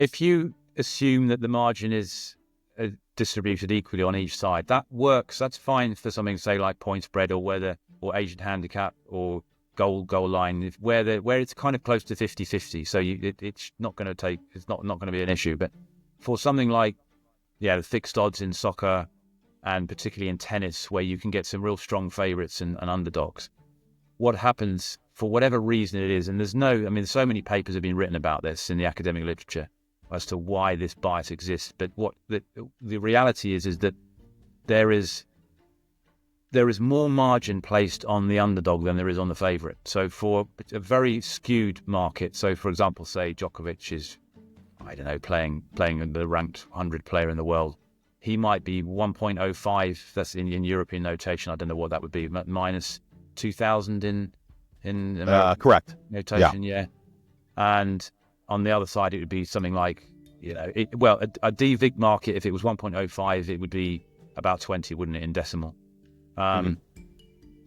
if you assume that the margin is distributed equally on each side, that works. That's fine for something, say, like point spread or Asian handicap or goal line, where it's kind of close to 50-50. So it's not going to be an issue. But for something like the fixed odds in soccer and particularly in tennis, where you can get some real strong favourites and underdogs, what happens for whatever reason it is, and so many papers have been written about this in the academic literature as to why this bias exists. But what the reality is that there is more margin placed on the underdog than there is on the favourite. So for a very skewed market, so for example, say Djokovic is, I don't know, playing the ranked 100 player in the world, he might be 1.05. That's in European notation. I don't know what that would be, minus 2,000 in correct notation. Yeah. And on the other side, it would be something like, a DVIG market, if it was 1.05, it would be about 20, wouldn't it, in decimal?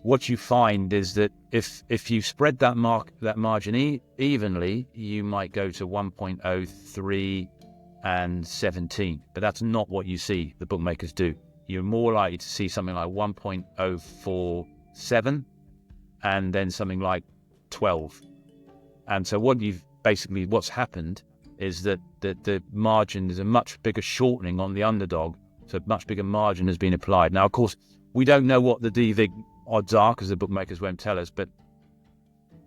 What you find is that if you spread that margin evenly, you might go to 1.03 and 17. But that's not what you see the bookmakers do. You're more likely to see something like 1.047 and then something like 12. And so what's happened is that the margin is a much bigger shortening on the underdog, so a much bigger margin has been applied. Now, of course, we don't know what the DVIG odds are because the bookmakers won't tell us, but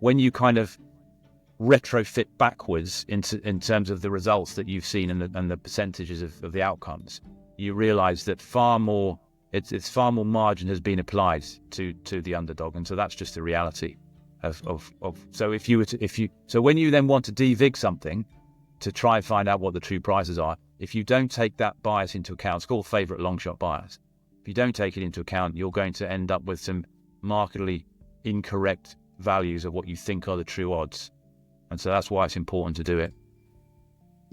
when you kind of retrofit backwards in terms of the results that you've seen and the percentages of the outcomes, you realize that far more margin has been applied to the underdog, and so that's just the reality of so when you then want to DVIG something to try and find out what the true prices are, if you don't take that bias into account, it's called Favorite-Longshot bias. If you don't take it into account, you're going to end up with some markedly incorrect values of what you think are the true odds. And so that's why it's important to do it.